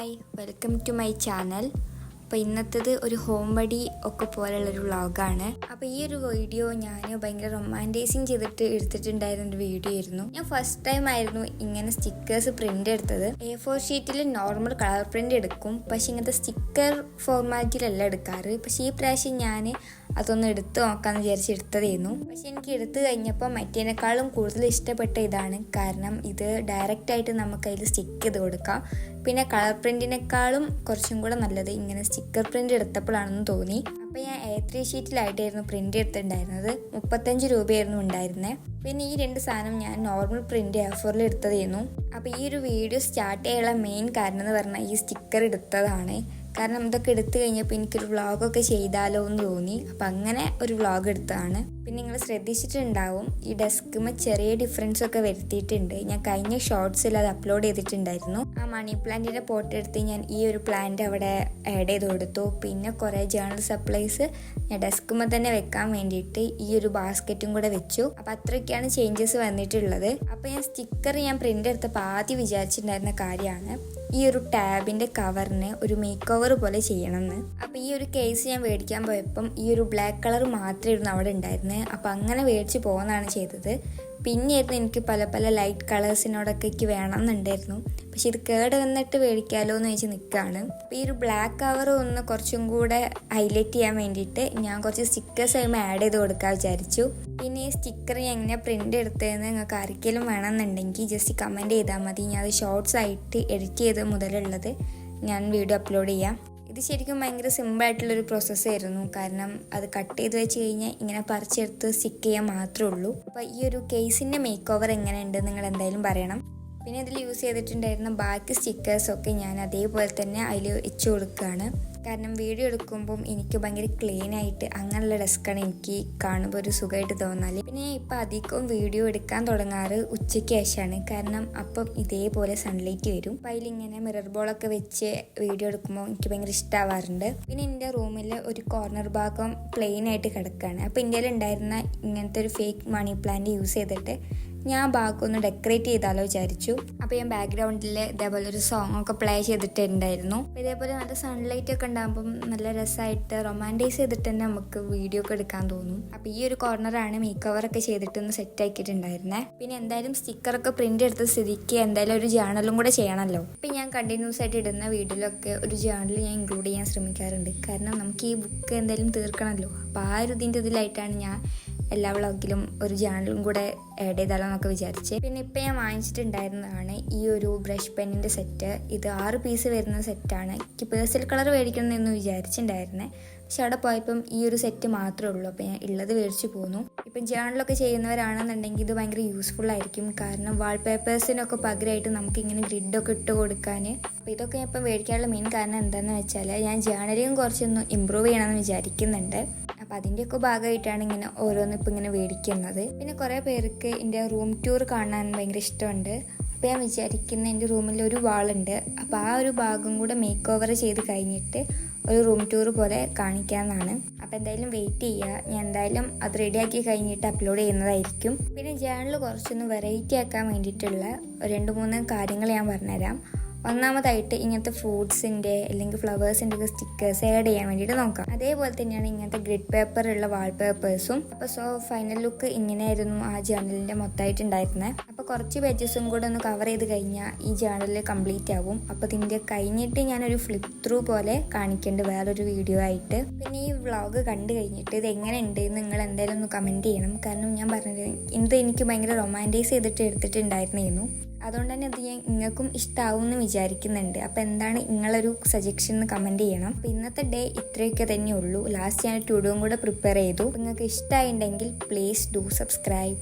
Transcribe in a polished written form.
Hi welcome to my channel. അപ്പോൾ ഇന്നത്തേത് ഒരു ഹോം വടി ഒക്കെ പോലുള്ളൊരു വ്ളോഗാണ്. അപ്പോൾ ഈ ഒരു വീഡിയോ ഞാൻ ഭയങ്കര റൊമാൻറ്റൈസിങ് ചെയ്തിട്ട് എടുത്തിട്ടുണ്ടായിരുന്ന ഒരു വീഡിയോ ആയിരുന്നു. ഞാൻ ഫസ്റ്റ് ടൈം ആയിരുന്നു ഇങ്ങനെ സ്റ്റിക്കേഴ്സ് പ്രിൻ്റ് എടുത്തത്. A4 ഷീറ്റിൽ നോർമൽ കളർ പ്രിൻ്റ് എടുക്കും, പക്ഷെ ഇങ്ങനത്തെ സ്റ്റിക്കർ ഫോർമാറ്റിലല്ല എടുക്കാറ്. പക്ഷേ ഈ പ്രാവശ്യം ഞാൻ അതൊന്ന് എടുത്ത് നോക്കാമെന്ന് വിചാരിച്ച് എടുത്തതായിരുന്നു. പക്ഷെ എനിക്ക് എടുത്തു കഴിഞ്ഞപ്പോൾ മറ്റേനേക്കാളും കൂടുതൽ ഇഷ്ടപ്പെട്ട ഇതാണ്. കാരണം ഇത് ഡയറക്റ്റായിട്ട് നമുക്ക് അതിൽ സ്റ്റിക്ക് ചെയ്ത് കൊടുക്കാം. പിന്നെ കളർ പ്രിൻറ്റിനേക്കാളും കുറച്ചും കൂടെ നല്ലത് ഇങ്ങനെ സ്റ്റിക്കർ പ്രിൻ്റ് എടുത്തപ്പോഴാണെന്ന് തോന്നി. അപ്പോൾ ഞാൻ A3 ഷീറ്റിലായിട്ടായിരുന്നു പ്രിൻ്റ് എടുത്തിട്ടുണ്ടായിരുന്നത്. 35 രൂപയായിരുന്നു ഉണ്ടായിരുന്നത്. പിന്നെ ഈ രണ്ട് സാധനം ഞാൻ നോർമൽ പ്രിൻ്റ് A4 എടുത്തതായിരുന്നു. അപ്പോൾ ഈ ഒരു വീഡിയോ സ്റ്റാർട്ട് ചെയ്യാനുള്ള മെയിൻ കാരണം എന്ന് പറഞ്ഞാൽ ഈ സ്റ്റിക്കർ എടുത്തതാണ്. കാരണം ഇതൊക്കെ എടുത്തു കഴിഞ്ഞപ്പോൾ എനിക്കൊരു വ്ളോഗൊക്കെ ചെയ്താലോ എന്ന് തോന്നി. അപ്പം അങ്ങനെ ഒരു വ്ളോഗ് എടുത്തതാണ്. പിന്നെ നിങ്ങൾ ശ്രദ്ധിച്ചിട്ടുണ്ടാവും ഈ ഡെസ്കുമ്പോൾ ചെറിയ ഡിഫറൻസ് ഒക്കെ വരുത്തിയിട്ടുണ്ട്. ഞാൻ കഴിഞ്ഞ ഷോർട്സിൽ അത് അപ്ലോഡ് ചെയ്തിട്ടുണ്ടായിരുന്നു. ആ മണി പ്ലാന്റിൻ്റെ പോട്ട് എടുത്ത് ഞാൻ ഈ ഒരു പ്ലാന്റ് അവിടെ ആഡ് ചെയ്ത് കൊടുത്തു. പിന്നെ കുറേ ജേണൽ സപ്ലൈസ് ഞാൻ ഡെസ്കുമ്പോൾ തന്നെ വെക്കാൻ വേണ്ടിയിട്ട് ഈ ഒരു ബാസ്ക്കറ്റും കൂടെ വെച്ചു. അപ്പം അത്രയൊക്കെയാണ് ചേഞ്ചസ് വന്നിട്ടുള്ളത്. അപ്പോൾ ഞാൻ സ്റ്റിക്കർ പ്രിൻ്റ് എടുത്തപ്പോൾ ആദ്യം വിചാരിച്ചിട്ടുണ്ടായിരുന്ന കാര്യമാണ് ഈ ഒരു ടാബിൻ്റെ കവറിന് ഒരു മേക്ക് ഓവർ പോലെ ചെയ്യണമെന്ന്. അപ്പോൾ ഈ ഒരു കേസ് ഞാൻ മേടിക്കാൻ പോയപ്പം ഈ ഒരു ബ്ലാക്ക് കളർ മാത്രമായിരുന്നു അവിടെ ഉണ്ടായിരുന്നത്. അപ്പോൾ അങ്ങനെ മേടിച്ച് പോകുന്നതാണ് ചെയ്തത്. പിന്നെയായിരുന്നു എനിക്ക് പല പല ലൈറ്റ് കളേഴ്സിനോടൊക്കെ എനിക്ക് വേണമെന്നുണ്ടായിരുന്നു. പക്ഷെ ഇത് കേട് വന്നിട്ട് മേടിക്കാമല്ലോ എന്ന് വെച്ച് നിൽക്കുകയാണ്. അപ്പോൾ ഈ ഒരു ബ്ലാക്ക് കവർ ഒന്ന് കുറച്ചും കൂടെ ഹൈലൈറ്റ് ചെയ്യാൻ വേണ്ടിയിട്ട് ഞാൻ കുറച്ച് സ്റ്റിക്കേഴ്സ് ആയി ആഡ് ചെയ്ത് കൊടുക്കാൻ വിചാരിച്ചു. പിന്നെ ഈ സ്റ്റിക്കർ ഞാൻ എങ്ങനെയാണ് പ്രിൻ്റ് എടുത്തതെന്ന് നിങ്ങൾക്ക് ആർക്കെങ്കിലും വേണമെന്നുണ്ടെങ്കിൽ ജസ്റ്റ് കമൻറ്റ് ചെയ്താൽ മതി. ഞാൻ അത് ഷോർട്സ് ആയിട്ട് എഡിറ്റ് ചെയ്ത് മുതലുള്ളത് ഞാൻ വീഡിയോ അപ്ലോഡ് ചെയ്യാം. ഇത് ശരിക്കും ഭയങ്കര സിമ്പിളായിട്ടുള്ളൊരു പ്രോസസ്സായിരുന്നു. കാരണം അത് കട്ട് ചെയ്ത് വെച്ച് കഴിഞ്ഞാൽ ഇങ്ങനെ പറിച്ചെടുത്ത് സ്റ്റിക്ക് ചെയ്യാൻ മാത്രമേ ഉള്ളൂ. അപ്പോൾ ഈ ഒരു കേസിൻ്റെ മേക്ക് ഓവർ എങ്ങനെയുണ്ട് നിങ്ങൾ എന്തായാലും പറയണം. പിന്നെ ഇതിൽ യൂസ് ചെയ്തിട്ടുണ്ടായിരുന്ന ബാക്കി സ്റ്റിക്കേഴ്സൊക്കെ ഞാൻ അതേപോലെ തന്നെ അതിൽ വെച്ച് കൊടുക്കുകയാണ്. കാരണം വീഡിയോ എടുക്കുമ്പം എനിക്ക് ഭയങ്കര ക്ലീൻ ആയിട്ട് അങ്ങനെയുള്ള ഡെസ്ക്കാണ് എനിക്ക് കാണുമ്പോൾ ഒരു സുഖമായിട്ട് തോന്നാല്. പിന്നെ ഇപ്പം അധികവും വീഡിയോ എടുക്കാൻ തുടങ്ങാറ് ഉച്ചയ്ക്ക് ശേഷമാണ്. കാരണം അപ്പം ഇതേപോലെ സൺലൈറ്റ് വരും. അപ്പം അതിലിങ്ങനെ മിറർ ബോളൊക്കെ വെച്ച് വീഡിയോ എടുക്കുമ്പോൾ എനിക്ക് ഭയങ്കര ഇഷ്ടമാവാറുണ്ട്. പിന്നെ എൻ്റെ റൂമിൽ ഒരു കോർണർ ഭാഗം പ്ലെയിൻ ആയിട്ട് കിടക്കുകയാണ്. അപ്പോൾ ഇന്ത്യയിൽ ഉണ്ടായിരുന്ന ഇങ്ങനത്തെ ഒരു ഫേക്ക് മണി പ്ലാന്റ് യൂസ് ചെയ്തിട്ട് ഞാൻ ഭാഗം ഒന്ന് ഡെക്കറേറ്റ് ചെയ്താലോ വിചാരിച്ചു. അപ്പോൾ ഞാൻ ബാക്ക്ഗ്രൗണ്ടിൽ ഇതേപോലെ ഒരു സോങ് ഒക്കെ പ്ലേ ചെയ്തിട്ടുണ്ടായിരുന്നു. ഇതേപോലെ നല്ല സൺലൈറ്റ് ഒക്കെ ഉണ്ടാകുമ്പം നല്ല രസമായിട്ട് റൊമാൻറ്റൈസ് ചെയ്തിട്ട് തന്നെ നമുക്ക് വീഡിയോ ഒക്കെ എടുക്കാൻ തോന്നും. അപ്പോൾ ഈ ഒരു കോർണറാണ് മേക്ക് ഓവറൊക്കെ ചെയ്തിട്ടൊന്ന് സെറ്റ് ആക്കിയിട്ടുണ്ടായിരുന്നത്. പിന്നെ എന്തായാലും സ്റ്റിക്കറൊക്കെ പ്രിൻ്റ് എടുത്ത സ്ഥിതിക്ക് എന്തായാലും ഒരു ജേണലും കൂടെ ചെയ്യണമല്ലോ. ഇപ്പം ഞാൻ കണ്ടിന്യൂസ് ആയിട്ട് ഇടുന്ന വീഡിയോയിലൊക്കെ ഒരു ജേണൽ ഞാൻ ഇൻക്ലൂഡ് ചെയ്യാൻ ശ്രമിക്കാറുണ്ട്. കാരണം നമുക്ക് ഈ ബുക്ക് എന്തായാലും തീർക്കണമല്ലോ. അപ്പോൾ ആ ഒരു ഇതിലായിട്ടാണ് ഞാൻ എല്ലാ വ്ളോഗിലും ഒരു ജേണലും കൂടെ ആഡ് ചെയ്താലോ എന്നൊക്കെ വിചാരിച്ച്. പിന്നെ ഇപ്പം ഞാൻ വാങ്ങിച്ചിട്ടുണ്ടായിരുന്നതാണ് ഈ ഒരു ബ്രഷ് പെന്നിൻ്റെ സെറ്റ്. ഇത് 6 പീസ് വരുന്ന സെറ്റാണ്. എനിക്ക് പേഴ്സൽ കളർ മേടിക്കണമെന്ന് വിചാരിച്ചിട്ടുണ്ടായിരുന്നേ. പക്ഷെ അവിടെ പോയപ്പം ഈ ഒരു സെറ്റ് മാത്രമേ ഉള്ളൂ. അപ്പോൾ ഞാൻ ഉള്ളത് മേടിച്ച് പോന്നു. ഇപ്പം ജേണലൊക്കെ ചെയ്യുന്നവരാണെന്നുണ്ടെങ്കിൽ ഇത് ഭയങ്കര യൂസ്ഫുൾ ആയിരിക്കും. കാരണം വാൾപേപ്പേഴ്സിനൊക്കെ പകരമായിട്ട് നമുക്കിങ്ങനെ ഗ്രിഡൊക്കെ ഇട്ട് കൊടുക്കാൻ. അപ്പോൾ ഇതൊക്കെ ഞാൻ ഇപ്പം മേടിക്കാനുള്ള മെയിൻ കാരണം എന്താണെന്ന് വെച്ചാൽ ഞാൻ ജേണലിങ് കുറച്ചൊന്ന് ഇമ്പ്രൂവ് ചെയ്യണമെന്ന് വിചാരിക്കുന്നുണ്ട്. അപ്പോൾ അതിൻ്റെയൊക്കെ ഭാഗമായിട്ടാണ് ഇങ്ങനെ ഓരോന്ന് ഇപ്പം ഇങ്ങനെ മേടിക്കുന്നത്. പിന്നെ കുറേ പേർക്ക് എൻ്റെ റൂം ടൂർ കാണാൻ ഭയങ്കര ഇഷ്ടമുണ്ട്. അപ്പോൾ ഞാൻ വിചാരിക്കുന്ന എൻ്റെ റൂമിൽ ഒരു വാളുണ്ട്. അപ്പോൾ ആ ഒരു ഭാഗം കൂടെ മേക്ക് ഓവർ ചെയ്ത് കഴിഞ്ഞിട്ട് ഒരു റൂം ടൂർ പോലെ കാണിക്കാമെന്നാണ്. അപ്പോൾ എന്തായാലും വെയിറ്റ് ചെയ്യുക. ഞാൻ എന്തായാലും അത് റെഡിയാക്കി കഴിഞ്ഞിട്ട് അപ്ലോഡ് ചെയ്യുന്നതായിരിക്കും. പിന്നെ ജേണൽ കുറച്ചൊന്ന് വെറൈറ്റി ആക്കാൻ വേണ്ടിയിട്ടുള്ള 2-3 കാര്യങ്ങൾ ഞാൻ പറഞ്ഞുതരാം. ഒന്നാമതായിട്ട് ഇങ്ങനത്തെ ഫ്രൂട്ട്സിൻ്റെ അല്ലെങ്കിൽ ഫ്ലവേഴ്സിൻ്റെ ഒക്കെ സ്റ്റിക്കേഴ്സ് ആഡ് ചെയ്യാൻ വേണ്ടിയിട്ട് നോക്കാം. അതേപോലെ തന്നെയാണ് ഇങ്ങനത്തെ ഗ്രിഡ് പേപ്പറുള്ള വാൾപേപ്പേഴ്സും. അപ്പോൾ ഫൈനൽ ലുക്ക് ഇങ്ങനെയായിരുന്നു ആ ജേണലിൻ്റെ മൊത്തമായിട്ടുണ്ടായിരുന്നത്. അപ്പോൾ കുറച്ച് പേജസും കൂടെ ഒന്ന് കവർ ചെയ്ത് കഴിഞ്ഞാൽ ഈ ജേണൽ കംപ്ലീറ്റ് ആവും. അപ്പോൾ ഇതിൻ്റെ കഴിഞ്ഞിട്ട് ഞാനൊരു ഫ്ലിപ്പ് ത്രൂ പോലെ കാണിക്കേണ്ട വേറൊരു വീഡിയോ ആയിട്ട്. പിന്നെ ഈ വ്ളോഗ് കണ്ടു കഴിഞ്ഞിട്ട് ഇത് എങ്ങനെയുണ്ട് നിങ്ങൾ എന്തായാലും ഒന്ന് കമൻറ്റ് ചെയ്യണം. കാരണം ഞാൻ പറഞ്ഞത് ഇത് എനിക്ക് ഭയങ്കര റൊമാൻറ്റൈസ് ചെയ്തിട്ട് എടുത്തിട്ടുണ്ടായിരുന്നു. അതുകൊണ്ട് തന്നെ അത് ഞാൻ നിങ്ങൾക്കും ഇഷ്ടമാവും എന്ന് വിചാരിക്കുന്നുണ്ട്. അപ്പോൾ എന്താണ് നിങ്ങളൊരു സജഷൻ എന്ന് കമൻറ്റ് ചെയ്യണം. അപ്പോൾ ഇന്നത്തെ ഡേ ഇത്രയൊക്കെ തന്നെ ഉള്ളൂ. ലാസ്റ്റ് ഞാൻ ടു ഡൂം കൂടെ പ്രിപ്പയർ ചെയ്തു. നിങ്ങൾക്ക് ഇഷ്ടമായിട്ടുണ്ടെങ്കിൽ പ്ലീസ് ഡു സബ്സ്ക്രൈബ്.